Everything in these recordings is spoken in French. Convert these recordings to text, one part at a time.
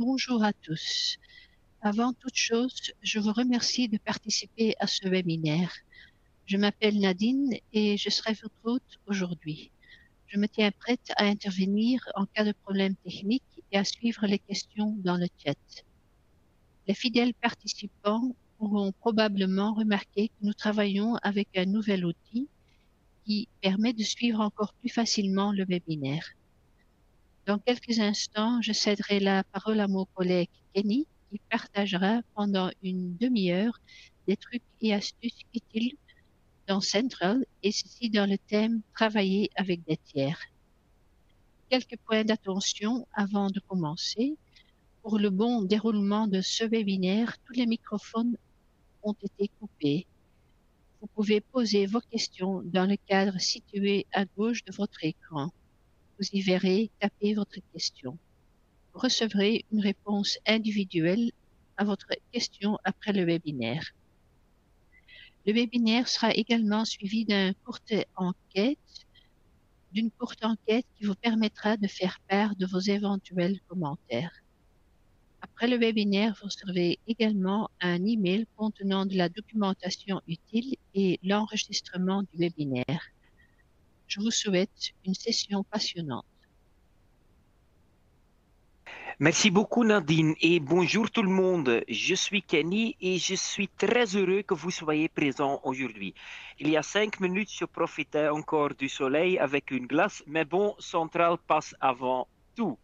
Bonjour à tous. Avant toute chose, je vous remercie de participer à ce webinaire. Je m'appelle Nadine et je serai votre hôte aujourd'hui. Je me tiens prête à intervenir en cas de problème technique et à suivre les questions dans le chat. Les fidèles participants auront probablement remarqué que nous travaillons avec un nouvel outil qui permet de suivre encore plus facilement le webinaire. Dans quelques instants, je céderai la parole à mon collègue Kenny qui partagera pendant une demi-heure des trucs et astuces utiles dans Central et ceci dans le thème Travailler avec des tiers. Quelques points d'attention avant de commencer. Pour le bon déroulement de ce webinaire, tous les microphones ont été coupés. Vous pouvez poser vos questions dans le cadre situé à gauche de votre écran. Vous y verrez taper votre question. Vous recevrez une réponse individuelle à votre question après le webinaire. Le webinaire sera également suivi d'une courte enquête qui vous permettra de faire part de vos éventuels commentaires. Après le webinaire, vous recevrez également un email contenant de la documentation utile et l'enregistrement du webinaire. Je vous souhaite une session passionnante. Merci beaucoup Nadine et bonjour tout le monde. Je suis Kenny et je suis très heureux que vous soyez présents aujourd'hui. Il y a 5 minutes, je profitais encore du soleil avec une glace, mais bon, Central passe avant tout.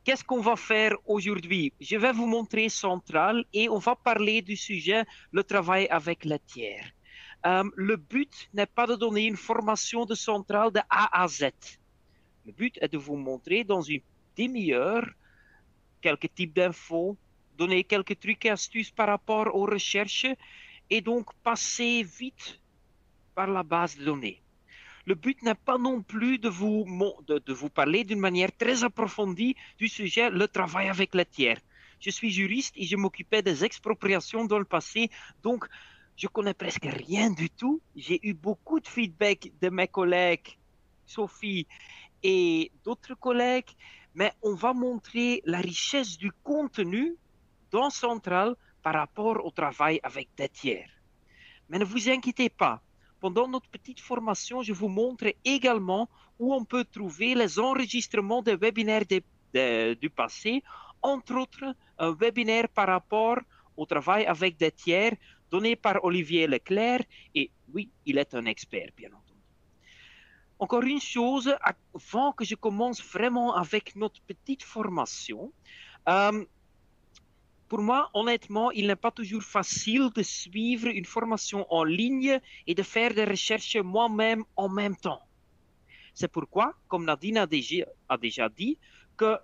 Qu'est-ce qu'on va faire aujourd'hui? Je vais vous montrer Central et on va parler du sujet le travail avec les tiers. Le but n'est pas de donner une formation de Central de A à Z. Le but est de vous montrer dans une demi-heure quelques types d'infos, donner quelques trucs et astuces par rapport aux recherches et donc passer vite par la base de données. Le but n'est pas non plus de vous parler d'une manière très approfondie du sujet le travail avec les tiers. Je suis juriste et je m'occupais des expropriations dans le passé, donc je connais presque rien du tout. J'ai eu beaucoup de feedback de mes collègues, Sophie et d'autres collègues, mais on va montrer la richesse du contenu dans Central par rapport au travail avec des tiers. Mais ne vous inquiétez pas, pendant notre petite formation, je vous montre également où on peut trouver les enregistrements des webinaires du passé, entre autres un webinaire par rapport au travail avec des tiers donné par Olivier Leclerc, et oui, il est un expert, bien entendu. Encore une chose, avant que je commence vraiment avec notre petite formation, pour moi, honnêtement, il n'est pas toujours facile de suivre une formation en ligne et de faire des recherches moi-même en même temps. C'est pourquoi, comme Nadine a déjà dit, que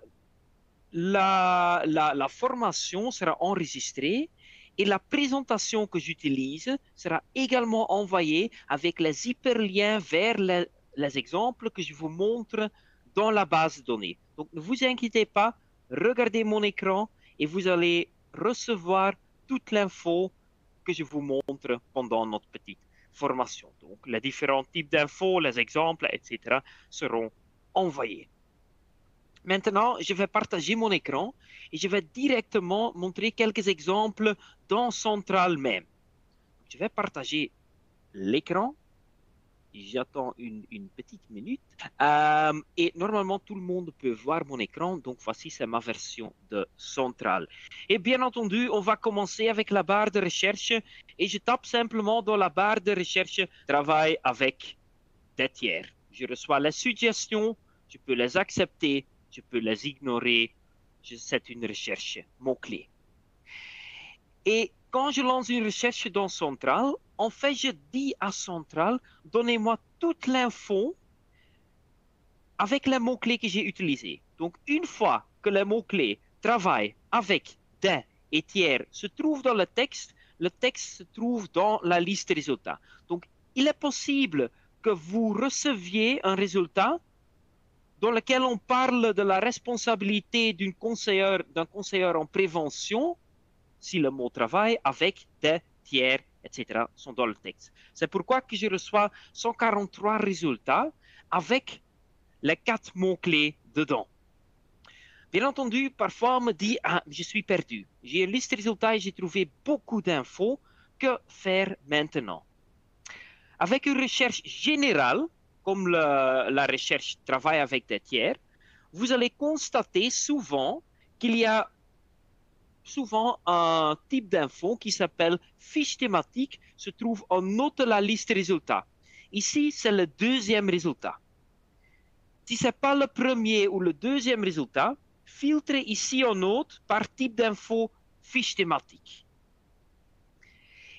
la formation sera enregistrée et la présentation que j'utilise sera également envoyée avec les hyperliens vers les exemples que je vous montre dans la base de données. Donc ne vous inquiétez pas, regardez mon écran et vous allez recevoir toute l'info que je vous montre pendant notre petite formation. Donc les différents types d'infos, les exemples, etc. seront envoyés. Maintenant, je vais partager mon écran et je vais directement montrer quelques exemples dans Central même. Je vais partager l'écran. J'attends une petite minute. Et normalement, tout le monde peut voir mon écran. Donc, voici, c'est ma version de Central. Et bien entendu, on va commencer avec la barre de recherche. Et je tape simplement dans la barre de recherche « Travail avec des tiers ». Je reçois les suggestions. Je peux les accepter. Je peux les ignorer. C'est une recherche mot-clé. Et quand je lance une recherche dans Central, en fait, je dis à Central, donnez-moi toute l'info avec les mots-clés que j'ai utilisés. Donc, une fois que les mots-clés travail avec des et tiers se trouvent dans le texte se trouve dans la liste résultats. Donc, il est possible que vous receviez un résultat dans lequel on parle de la responsabilité d'un conseiller en prévention si le mot travail avec des tiers, etc. sont dans le texte. C'est pourquoi que je reçois 143 résultats avec les 4 mots-clés dedans. Bien entendu, parfois on me dit, ah, je suis perdu. J'ai une liste de résultats et j'ai trouvé beaucoup d'infos. Que faire maintenant? Avec une recherche générale, comme la recherche travail avec des tiers, vous allez constater souvent qu'il y a souvent un type d'info qui s'appelle fiche thématique, se trouve en haut de la liste des résultats. Ici, c'est le deuxième résultat. Si ce n'est pas le premier ou le deuxième résultat, filtrez ici en haut par type d'info fiche thématique.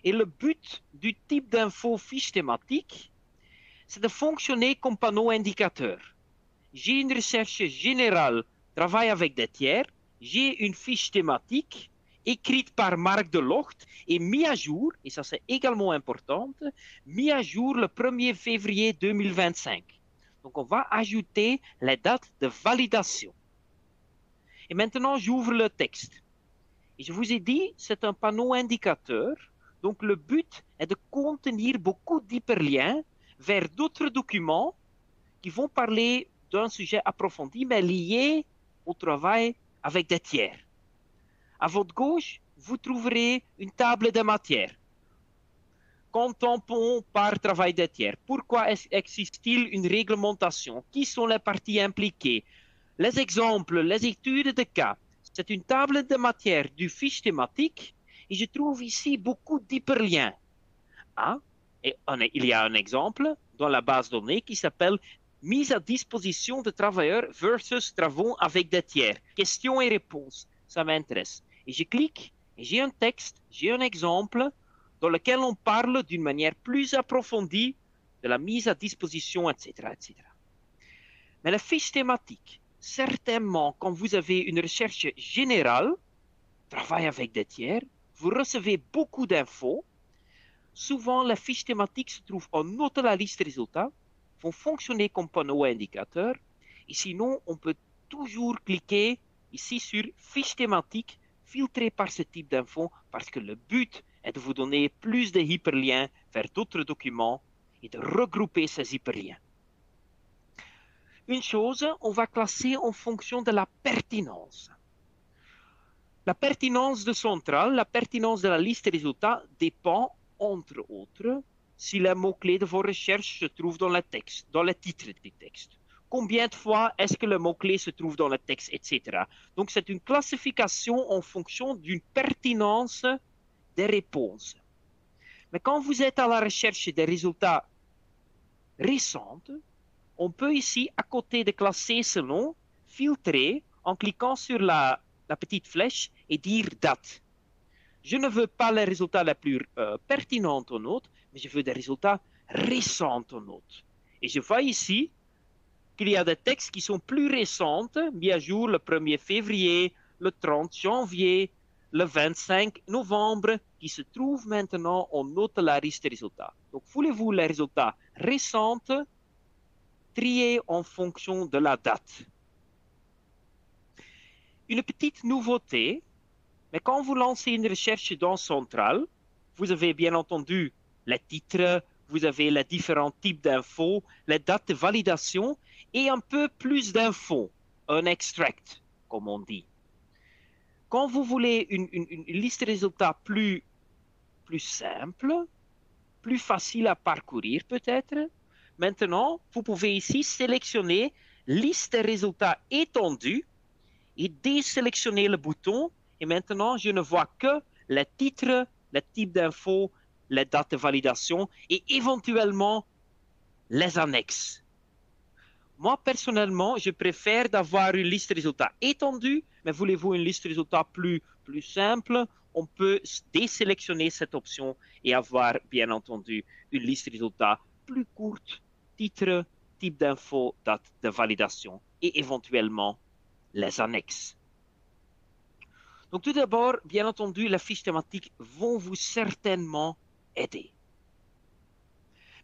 Et le but du type d'info fiche thématique, c'est de fonctionner comme panneau indicateur. J'ai une recherche générale, travaille avec des tiers, j'ai une fiche thématique écrite par Marc Delocht et mise à jour, et ça c'est également important, mise à jour le 1er février 2025. Donc on va ajouter les dates de validation. Et maintenant j'ouvre le texte. Et je vous ai dit, c'est un panneau indicateur, donc le but est de contenir beaucoup d'hyperliens vers d'autres documents qui vont parler d'un sujet approfondi, mais lié au travail avec des tiers. À votre gauche, vous trouverez une table de matière. Contemplons par travail des tiers. Pourquoi existe-t-il une réglementation? Qui sont les parties impliquées? Les exemples, les études de cas. C'est une table de matière du fiche thématique et je trouve ici beaucoup d'hyperliens. Ah, et il y a un exemple dans la base de données qui s'appelle mise à disposition de travailleurs versus travaux avec des tiers. Questions et réponses, ça m'intéresse. Et je clique et j'ai un texte, j'ai un exemple dans lequel on parle d'une manière plus approfondie de la mise à disposition, etc., etc. Mais la fiche thématique, certainement, quand vous avez une recherche générale, travail avec des tiers, vous recevez beaucoup d'infos. Souvent, la fiche thématique se trouve en haut de la liste des résultats, vont fonctionner comme panneau indicateur. Et sinon, on peut toujours cliquer ici sur fiche thématique, filtrer par ce type d'infos, parce que le but est de vous donner plus de hyperliens vers d'autres documents et de regrouper ces hyperliens. Une chose, on va classer en fonction de la pertinence. La pertinence de centrale, la pertinence de la liste des résultats dépend, entre autres, si les mots-clés de vos recherches se trouvent dans le texte, dans le titre du texte. Combien de fois est-ce que le mot-clé se trouve dans le texte, etc. Donc, c'est une classification en fonction d'une pertinence des réponses. Mais quand vous êtes à la recherche des résultats récents, on peut ici, à côté de classer selon, filtrer en cliquant sur la petite flèche et dire date. Je ne veux pas les résultats les plus pertinents en note, mais je veux des résultats récents en note. Et je vois ici qu'il y a des textes qui sont plus récents, mis à jour le 1er février, le 30 janvier, le 25 novembre, qui se trouvent maintenant en note de la liste des résultats. Donc, voulez-vous les résultats récents, trier en fonction de la date. Une petite nouveauté, mais quand vous lancez une recherche dans Central, vous avez bien entendu les titres, vous avez les différents types d'infos, les dates de validation et un peu plus d'infos, un extract, comme on dit. Quand vous voulez une liste de résultats plus simple, plus facile à parcourir peut-être, maintenant, vous pouvez ici sélectionner liste de résultats étendue et désélectionner le bouton. Et maintenant, je ne vois que les titres, les types d'infos, les dates de validation et éventuellement les annexes. Moi, personnellement, je préfère d'avoir une liste de résultats étendue, mais voulez-vous une liste de résultats plus simple, on peut désélectionner cette option et avoir, bien entendu, une liste de résultats plus courte, titre, type d'info, date de validation et éventuellement les annexes. Donc tout d'abord, bien entendu, les fiches thématiques vont vous certainement aider.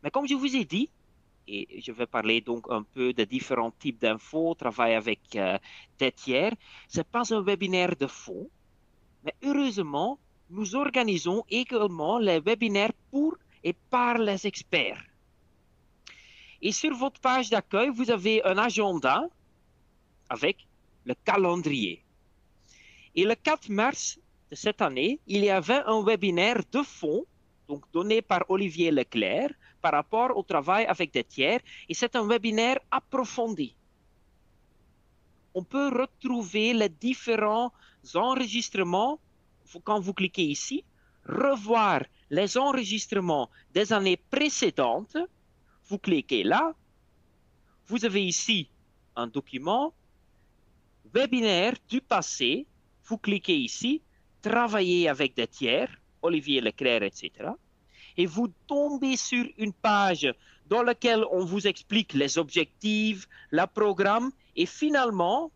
Mais comme je vous ai dit, et je vais parler donc un peu de différents types d'infos, travail avec des tiers, ce n'est pas un webinaire de fond, mais heureusement, nous organisons également les webinaires pour et par les experts. Et sur votre page d'accueil, vous avez un agenda avec le calendrier. Et le 4 mars de cette année, il y avait un webinaire de fond, donc donné par Olivier Leclerc, par rapport au travail avec des tiers, et c'est un webinaire approfondi. On peut retrouver les différents enregistrements quand vous cliquez ici, revoir les enregistrements des années précédentes. Vous cliquez là, vous avez ici un document, webinaire du passé, vous cliquez ici, travailler avec des tiers, Olivier Leclerc, etc. Et vous tombez sur une page dans laquelle on vous explique les objectifs, le programme, et finalement,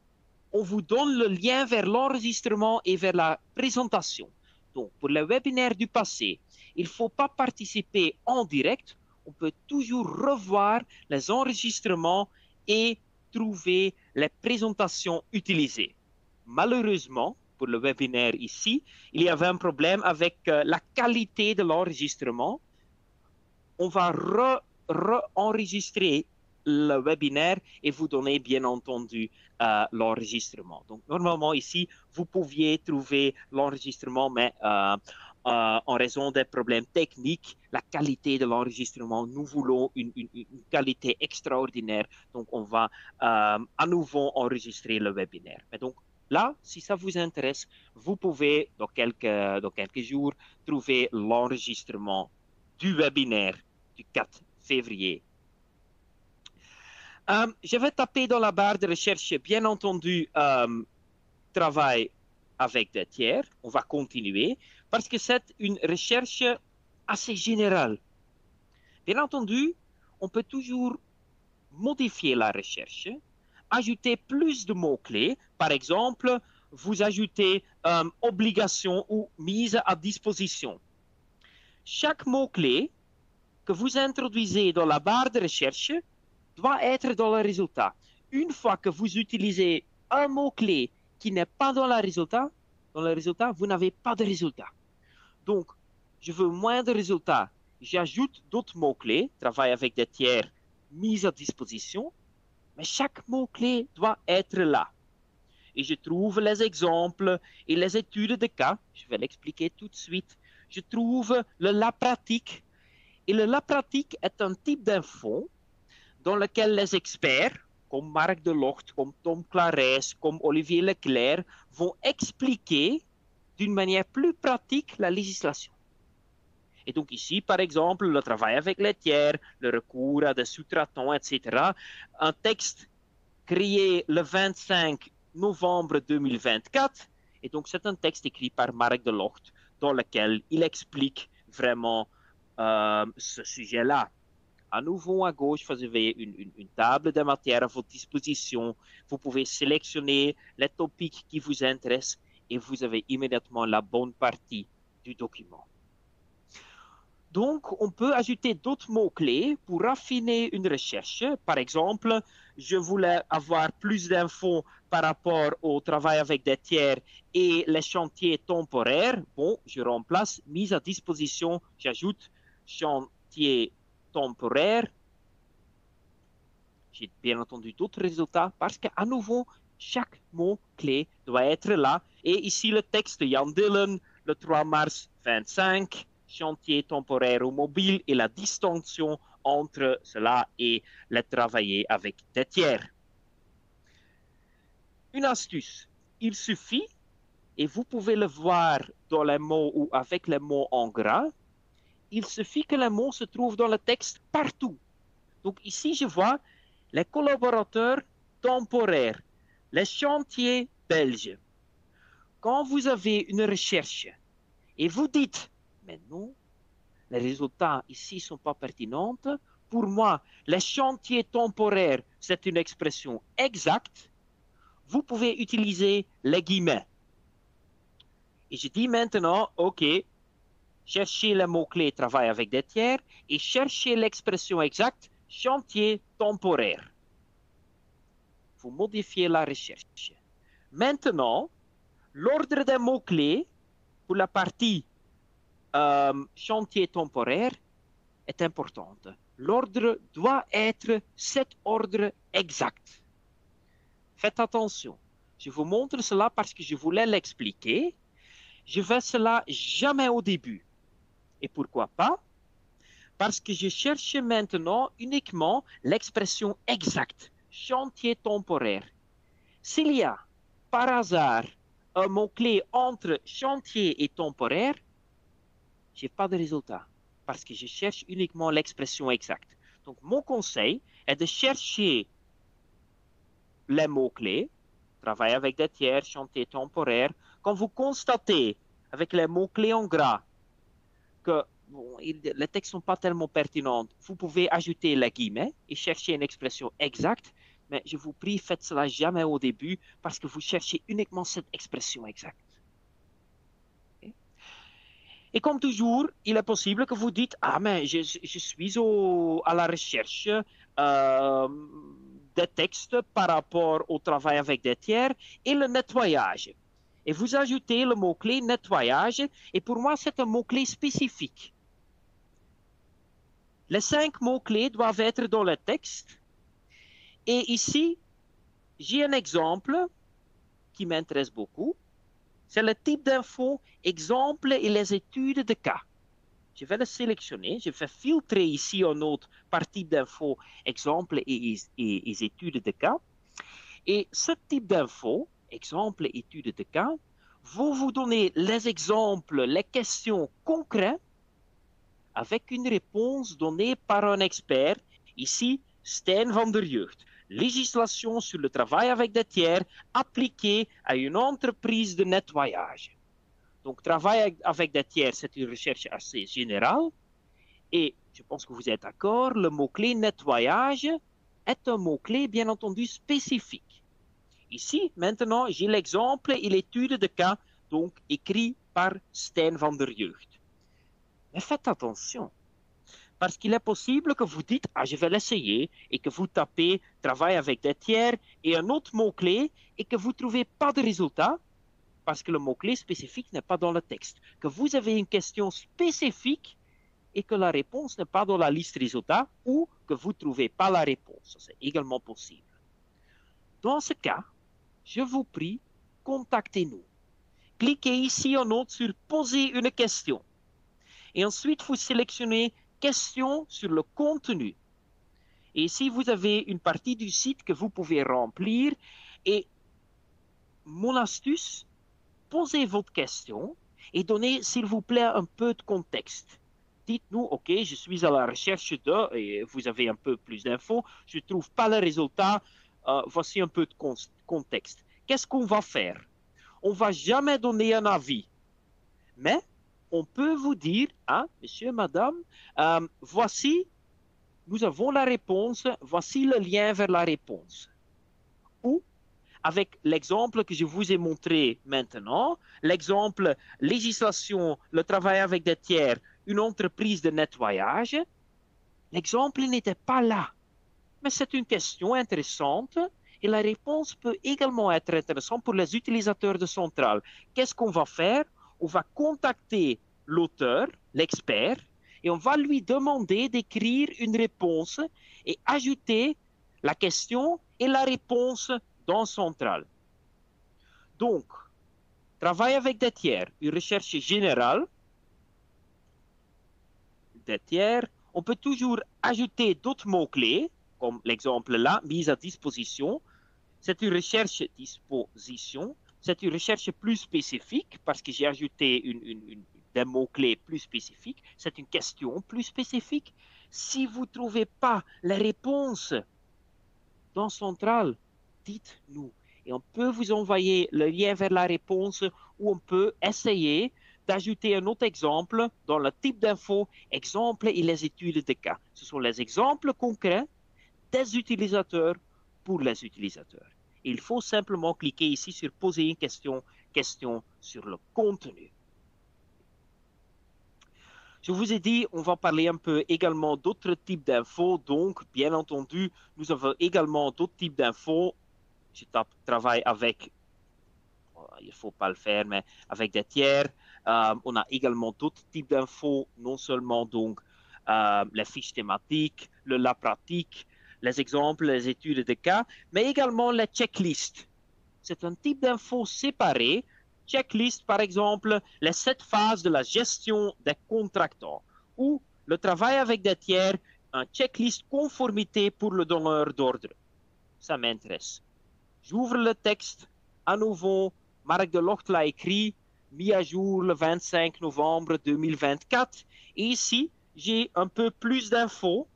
on vous donne le lien vers l'enregistrement et vers la présentation. Donc, pour les webinaires du passé, il ne faut pas participer en direct. On peut toujours revoir les enregistrements et trouver les présentations utilisées. Malheureusement, pour le webinaire ici, il y avait un problème avec la qualité de l'enregistrement. On va re-enregistrer le webinaire et vous donner bien entendu l'enregistrement. Donc normalement ici, vous pouviez trouver l'enregistrement, mais en raison des problèmes techniques, la qualité de l'enregistrement, nous voulons une qualité extraordinaire. Donc on va à nouveau enregistrer le webinaire. Mais donc là, si ça vous intéresse, vous pouvez dans quelques jours trouver l'enregistrement du webinaire du 4 février. Je vais taper dans la barre de recherche, bien entendu, travail avec des tiers. On va continuer parce que c'est une recherche assez générale. Bien entendu, on peut toujours modifier la recherche, ajouter plus de mots-clés. Par exemple, vous ajoutez obligation ou mise à disposition. Chaque mot-clé que vous introduisez dans la barre de recherche doit être dans le résultat. Une fois que vous utilisez un mot-clé qui n'est pas dans le résultat, vous n'avez pas de résultat. Donc, je veux moins de résultats. J'ajoute d'autres mots-clés, travail avec des tiers, mise à disposition, mais chaque mot-clé doit être là. Et je trouve les exemples et les études de cas. Je vais l'expliquer tout de suite. Je trouve le la pratique. Et le la pratique est un type d'info dans lequel les experts, comme Marc Delocht, comme Tom Clarès, comme Olivier Leclerc, vont expliquer d'une manière plus pratique la législation. Et donc ici, par exemple, le travail avec les tiers, le recours à des sous-traitants, etc. Un texte créé le 25 novembre 2024. Et donc c'est un texte écrit par Marc Delocht dans lequel il explique vraiment ce sujet-là. À nouveau, à gauche, vous avez une table de matière à votre disposition. Vous pouvez sélectionner les topics qui vous intéressent et vous avez immédiatement la bonne partie du document. Donc, on peut ajouter d'autres mots-clés pour raffiner une recherche. Par exemple, je voulais avoir plus d'infos par rapport au travail avec des tiers et les chantiers temporaires. Bon, je remplace mise à disposition, j'ajoute chantier temporaire. J'ai bien entendu d'autres résultats parce qu'à nouveau, chaque mot-clé doit être là. Et ici, le texte de Jan Dillen, le 3 mars 25, chantier temporaire ou mobile et la distinction entre cela et le travailler avec des tiers. Une astuce, il suffit, et vous pouvez le voir dans les mots ou avec les mots en gras, il suffit que les mots se trouvent dans le texte partout. Donc ici, je vois les collaborateurs temporaires, les chantiers belges. Quand vous avez une recherche et vous dites, mais non, les résultats ici ne sont pas pertinents, pour moi, les chantiers temporaires, c'est une expression exacte, vous pouvez utiliser les guillemets. Et je dis maintenant, OK, cherchez le mot-clé travail avec des tiers et cherchez l'expression exacte chantier temporaire. Vous modifiez la recherche. Maintenant, l'ordre des mots-clés pour la partie chantier temporaire est importante. L'ordre doit être cet ordre exact. Faites attention. Je vous montre cela parce que je voulais l'expliquer. Je fais cela jamais au début. Et pourquoi pas? Parce que je cherche maintenant uniquement l'expression exacte, chantier temporaire. S'il y a, par hasard, un mot-clé entre chantier et temporaire, je n'ai pas de résultat parce que je cherche uniquement l'expression exacte. Donc, mon conseil est de chercher les mots-clés, travailler avec des tiers, chantier temporaire. Quand vous constatez avec les mots-clés en gras que bon, les textes ne sont pas tellement pertinents, vous pouvez ajouter les guillemets et chercher une expression exacte. Mais je vous prie, faites cela jamais au début parce que vous cherchez uniquement cette expression exacte. Et comme toujours, il est possible que vous dites, ah mais je suis à la recherche des textes par rapport au travail avec des tiers et le nettoyage. Et vous ajoutez le mot-clé nettoyage, et pour moi, c'est un mot-clé spécifique. Les 5 mots-clés doivent être dans le texte. Et ici, j'ai un exemple qui m'intéresse beaucoup. C'est le type d'info, exemple et les études de cas. Je vais le sélectionner. Je vais filtrer ici en note par type d'info, exemple et études de cas. Et ce type d'info, exemple et études de cas, va vous donner les exemples, les questions concrètes avec une réponse donnée par un expert, ici Stijn van der Jeugd. Législation sur le travail avec des tiers appliquée à une entreprise de nettoyage. Donc, travail avec des tiers, c'est une recherche assez générale. Et je pense que vous êtes d'accord, le mot-clé nettoyage est un mot-clé, bien entendu, spécifique. Ici, maintenant, j'ai l'exemple et l'étude de cas, donc écrit par Stijn van der Jeugd. Mais faites attention, parce qu'il est possible que vous dites, ah, je vais l'essayer, et que vous tapez travail avec des tiers et un autre mot-clé, et que vous ne trouvez pas de résultat, parce que le mot-clé spécifique n'est pas dans le texte. Que vous avez une question spécifique et que la réponse n'est pas dans la liste résultats, ou que vous ne trouvez pas la réponse. C'est également possible. Dans ce cas, je vous prie, contactez-nous. Cliquez ici en haut sur poser une question. Et ensuite, vous sélectionnez question sur le contenu. Et ici, vous avez une partie du site que vous pouvez remplir. Et mon astuce, posez votre question et donnez, s'il vous plaît, un peu de contexte. Dites-nous, OK, je suis à la recherche de, et vous avez un peu plus d'infos, je ne trouve pas le résultat, voici un peu de contexte. Qu'est-ce qu'on va faire? On ne va jamais donner un avis, mais on peut vous dire, hein, monsieur, madame, voici, nous avons la réponse, voici le lien vers la réponse. Ou, avec l'exemple que je vous ai montré maintenant, l'exemple législation, le travail avec des tiers, une entreprise de nettoyage, l'exemple n'était pas là. Mais c'est une question intéressante et la réponse peut également être intéressante pour les utilisateurs de Centrale. Qu'est-ce qu'on va faire? On va contacter l'auteur, l'expert, et on va lui demander d'écrire une réponse et ajouter la question et la réponse dans Centrale. Donc, travail avec des tiers, une recherche générale des tiers. On peut toujours ajouter d'autres mots-clés, comme l'exemple là, mise à disposition. C'est une recherche disposition. C'est une recherche plus spécifique parce que j'ai ajouté des mots-clés plus spécifiques. C'est une question plus spécifique. Si vous ne trouvez pas la réponse dans Centrale, dites-nous. Et on peut vous envoyer le lien vers la réponse ou on peut essayer d'ajouter un autre exemple dans le type d'info, exemple et les études de cas. Ce sont les exemples concrets des utilisateurs pour les utilisateurs. Il faut simplement cliquer ici sur poser une question sur le contenu. Je vous ai dit, on va parler un peu également d'autres types d'infos. Donc, bien entendu, nous avons également d'autres types d'infos. Je travaille avec, il ne faut pas le faire, mais avec des tiers. On a également d'autres types d'infos, non seulement donc les fiches thématiques, le lab pratique, les exemples, les études de cas, mais également les checklists. c'est un type d'info séparé. Checklist, par exemple, les 7 phases de la gestion des contractants ou le travail avec des tiers, un checklist conformité pour le donneur d'ordre. Ça m'intéresse. J'ouvre le texte. À nouveau, Marc Delocht l'a écrit, mis à jour le 25 novembre 2024. Et ici, j'ai un peu plus d'infos,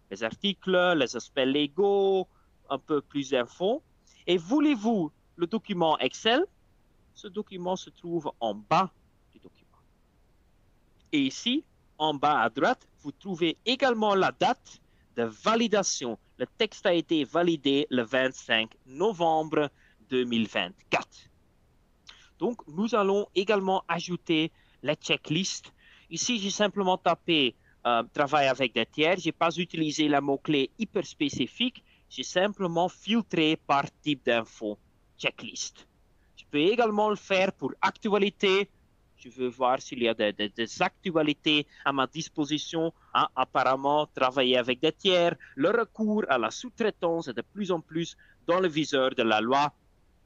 les articles, les aspects légaux, un peu plus d'infos. Et voulez-vous le document Excel? Ce document se trouve en bas du document. Et ici, en bas à droite, vous trouvez également la date de validation. Le texte a été validé le 25 novembre 2024. Donc, nous allons également ajouter les checklists. Ici, j'ai simplement tapé travail avec des tiers. Je n'ai pas utilisé la mot-clé hyper spécifique. J'ai simplement filtré par type d'info checklist. Je peux également le faire pour actualité. Je veux voir s'il y a des actualités à ma disposition. Hein, apparemment, travailler avec des tiers, le recours à la sous-traitance est de plus en plus dans le viseur de la loi.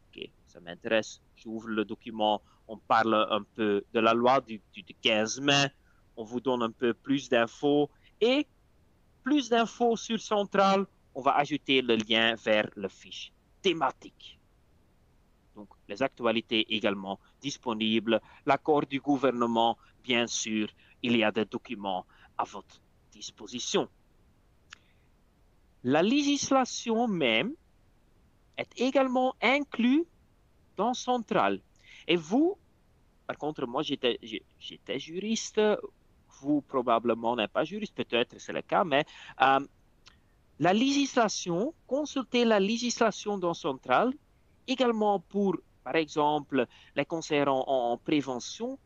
Ok, ça m'intéresse. J'ouvre le document. On parle un peu de la loi du 15 mai. On vous donne un peu plus d'infos. Et plus d'infos sur Central, on va ajouter le lien vers le fiche thématique. Donc, les actualités également disponibles. L'accord du gouvernement, bien sûr, il y a des documents à votre disposition. La législation même est également inclue dans Central. Et vous, par contre, moi, j'étais juriste. Vous, probablement, n'êtes pas juriste. Peut-être c'est le cas, mais la législation, consulter la législation dans Central, également pour, par exemple, les conseillers en prévention,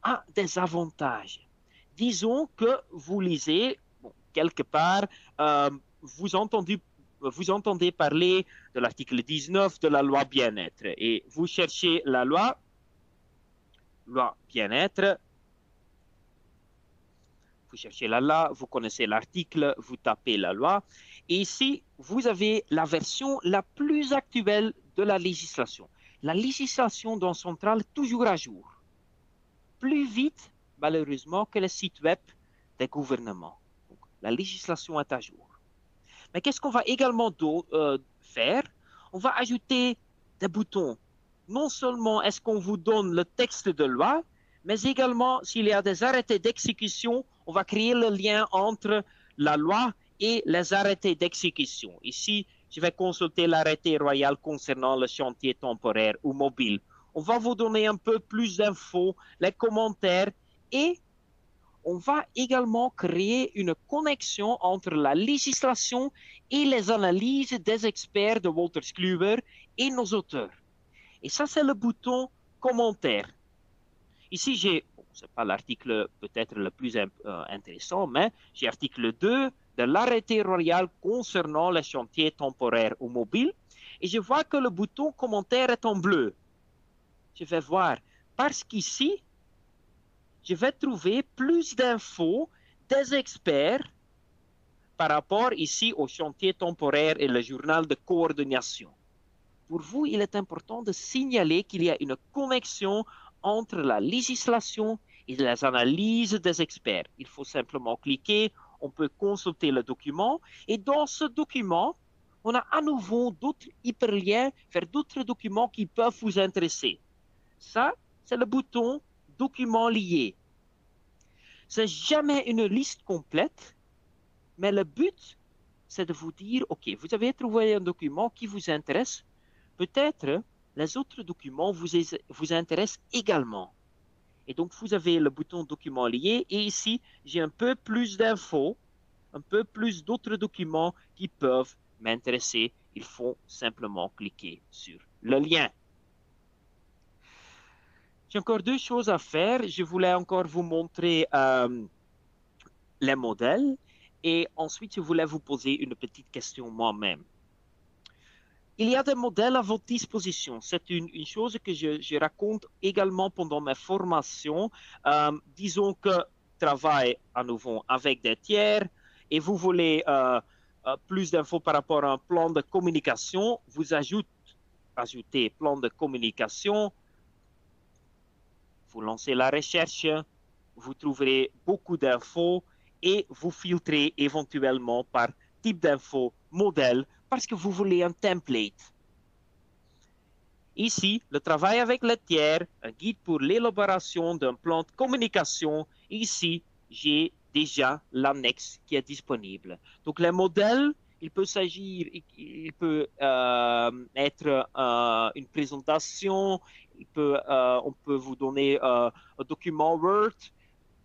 a des avantages. Disons que vous lisez, bon, quelque part, vous entendez parler de l'article 19 de la loi bien-être et vous cherchez la loi bien-être, vous cherchez la loi, vous connaissez l'article, vous tapez la loi. Et ici, vous avez la version la plus actuelle de la législation. La législation dans Central, toujours à jour. Plus vite, malheureusement, que le site web des gouvernements. Donc, la législation est à jour. Mais qu'est-ce qu'on va également faire? On va ajouter des boutons. Non seulement est-ce qu'on vous donne le texte de loi, mais également s'il y a des arrêtés d'exécution, on va créer le lien entre la loi et les arrêtés d'exécution. Ici, je vais consulter l'arrêté royal concernant le chantier temporaire ou mobile. On va vous donner un peu plus d'infos, les commentaires et on va également créer une connexion entre la législation et les analyses des experts de Wolters Kluwer et nos auteurs. Et ça, c'est le bouton commentaire. Ici, j'ai, bon, ce n'est pas l'article peut-être le plus intéressant, mais j'ai article 2 de l'arrêté royal concernant les chantiers temporaires ou mobiles. Et je vois que le bouton commentaire est en bleu. Je vais voir, parce qu'ici, je vais trouver plus d'infos des experts par rapport ici au chantier temporaire et le journal de coordination. Pour vous, il est important de signaler qu'il y a une connexion entre la législation et les analyses des experts. Il faut simplement cliquer, on peut consulter le document et dans ce document, on a à nouveau d'autres hyperliens vers d'autres documents qui peuvent vous intéresser. Ça, c'est le bouton documents liés. C'est jamais une liste complète, mais le but, c'est de vous dire, OK, vous avez trouvé un document qui vous intéresse, peut-être les autres documents vous intéressent également. Et donc, vous avez le bouton documents liés et ici, j'ai un peu plus d'infos, un peu plus d'autres documents qui peuvent m'intéresser. Il faut simplement cliquer sur le lien. J'ai encore deux choses à faire. Je voulais encore vous montrer les modèles et ensuite, je voulais vous poser une petite question moi-même. Il y a des modèles à votre disposition. C'est une chose que je raconte également pendant mes formations. Disons que travaille à nouveau avec des tiers et vous voulez plus d'infos par rapport à un plan de communication, vous ajoutez ajouter plan de communication, vous lancez la recherche, vous trouverez beaucoup d'infos et vous filtrez éventuellement par type d'info, modèle, parce que vous voulez un template. Ici, le travail avec le tiers, un guide pour l'élaboration d'un plan de communication. Ici, j'ai déjà l'annexe qui est disponible. Donc, les modèles, il peut être une présentation, on peut vous donner un document Word.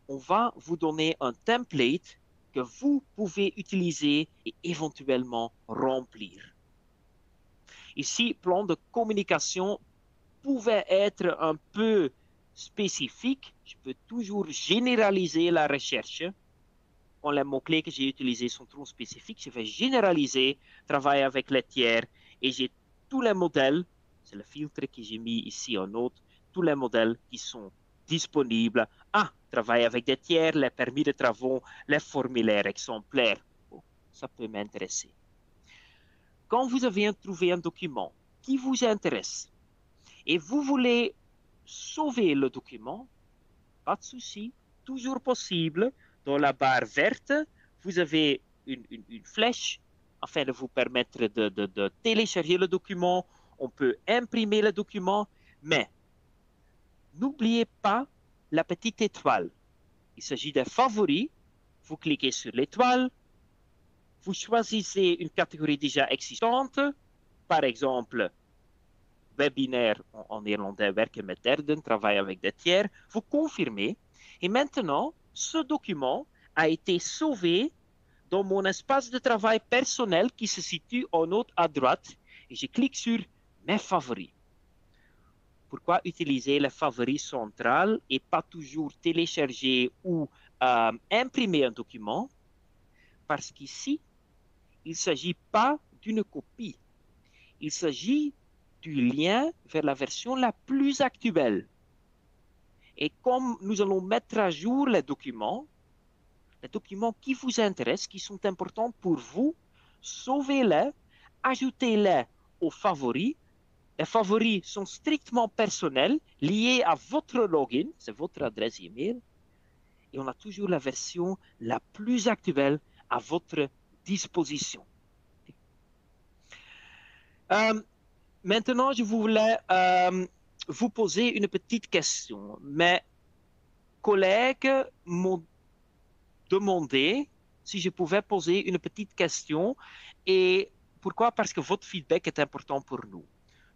On va vous donner un template que vous pouvez utiliser et éventuellement remplir. Ici, plan de communication pouvait être un peu spécifique. Je peux toujours généraliser la recherche. Quand les mots-clés que j'ai utilisés sont trop spécifiques, je vais généraliser, travailler avec les tiers et j'ai tous les modèles, c'est le filtre que j'ai mis ici en note, tous les modèles qui sont disponibles à travailler avec des tiers, les permis de travaux, les formulaires exemplaires. Bon, ça peut m'intéresser. Quand vous avez trouvé un document qui vous intéresse et vous voulez sauver le document, pas de souci, toujours possible. Dans la barre verte, vous avez une flèche afin de vous permettre de télécharger le document. On peut imprimer le document, mais n'oubliez pas la petite étoile. Il s'agit des favoris. Vous cliquez sur l'étoile. Vous choisissez une catégorie déjà existante, par exemple, webinaire en néerlandais, werken met derden, travail avec des tiers. Vous confirmez. Et maintenant, ce document a été sauvé dans mon espace de travail personnel qui se situe en haut à droite. Et je clique sur mes favoris. Pourquoi utiliser les favoris centrales et pas toujours télécharger ou imprimer un document? Parce qu'ici, il ne s'agit pas d'une copie. Il s'agit du lien vers la version la plus actuelle. Et comme nous allons mettre à jour les documents qui vous intéressent, qui sont importants pour vous, sauvez-les, ajoutez-les aux favoris. Les favoris sont strictement personnels, liés à votre login, c'est votre adresse email, et on a toujours la version la plus actuelle à votre disposition. Maintenant, je voulais vous poser une petite question. Mes collègues m'ont demandé si je pouvais poser une petite question. Et pourquoi? Parce que votre feedback est important pour nous.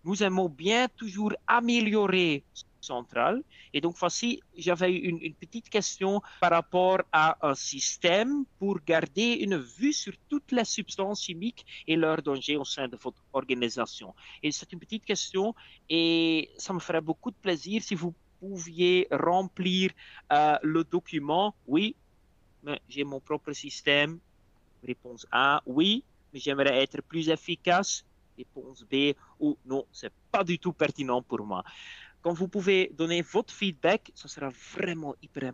Nous aimons bien toujours améliorer Central. Et donc, voici, j'avais une petite question par rapport à un système pour garder une vue sur toutes les substances chimiques et leurs dangers au sein de votre organisation. Et c'est une petite question et ça me ferait beaucoup de plaisir si vous pouviez remplir le document. Oui, mais j'ai mon propre système. Réponse A, oui, mais j'aimerais être plus efficace. Réponse B, ou non, c'est pas du tout pertinent pour moi. Quand vous pouvez donner votre feedback, ce sera vraiment hyper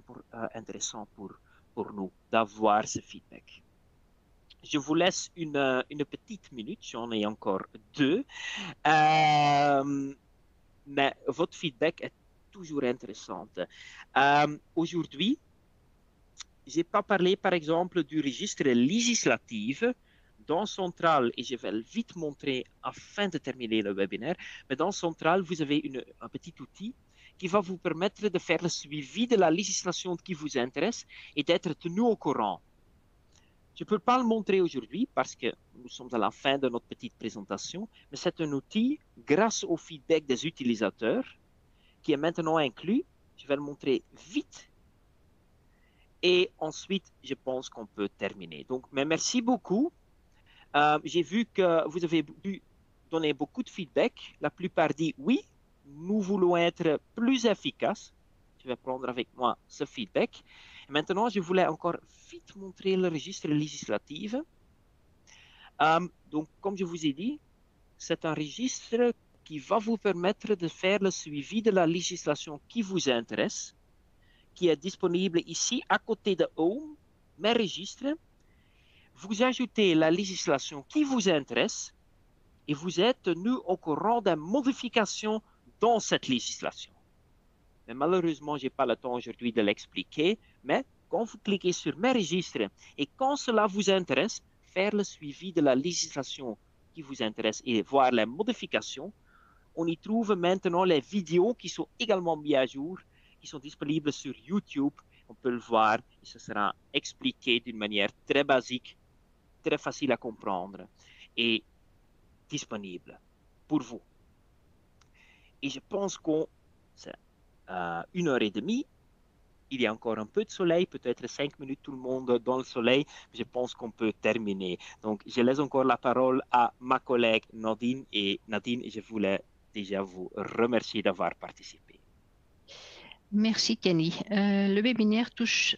intéressant pour nous d'avoir ce feedback. Je vous laisse une petite minute, j'en ai encore 2. Mais votre feedback est toujours intéressant. Aujourd'hui, je n'ai pas parlé, par exemple, du registre législatif dans Central, et je vais le vite montrer afin de terminer le webinaire, mais dans Central, vous avez un petit outil qui va vous permettre de faire le suivi de la législation qui vous intéresse et d'être tenu au courant. Je ne peux pas le montrer aujourd'hui parce que nous sommes à la fin de notre petite présentation, mais c'est un outil grâce au feedback des utilisateurs qui est maintenant inclus. Je vais le montrer vite. Et ensuite, je pense qu'on peut terminer. Donc, mais merci beaucoup. J'ai vu que vous avez donné beaucoup de feedback. La plupart disent oui, nous voulons être plus efficaces. Je vais prendre avec moi ce feedback. Et maintenant, je voulais encore vite montrer le registre législatif. Donc, comme je vous ai dit, c'est un registre qui va vous permettre de faire le suivi de la législation qui vous intéresse, qui est disponible ici à côté de Home, mes registres. Vous ajoutez la législation qui vous intéresse et vous êtes tenu au courant des modifications dans cette législation. Mais malheureusement, je n'ai pas le temps aujourd'hui de l'expliquer, mais quand vous cliquez sur mes registres et quand cela vous intéresse, faire le suivi de la législation qui vous intéresse et voir les modifications, on y trouve maintenant les vidéos qui sont également mises à jour, qui sont disponibles sur YouTube. On peut le voir et ce sera expliqué d'une manière très basique, très facile à comprendre et disponible pour vous. Et je pense qu'on c'est 1 heure et demie. Il y a encore un peu de soleil, peut-être 5 minutes tout le monde dans le soleil. Je pense qu'on peut terminer. Donc, je laisse encore la parole à ma collègue Nadine. Et Nadine, je voulais déjà vous remercier d'avoir participé. Merci Kenny. Le webinaire touche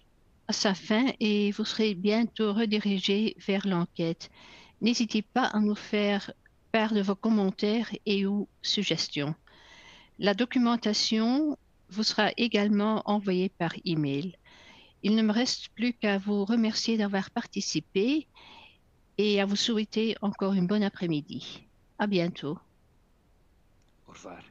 à sa fin et vous serez bientôt redirigé vers l'enquête. N'hésitez pas à nous faire part de vos commentaires et ou suggestions. La documentation vous sera également envoyée par email. Il ne me reste plus qu'à vous remercier d'avoir participé et à vous souhaiter encore une bonne après-midi. À bientôt. Au revoir.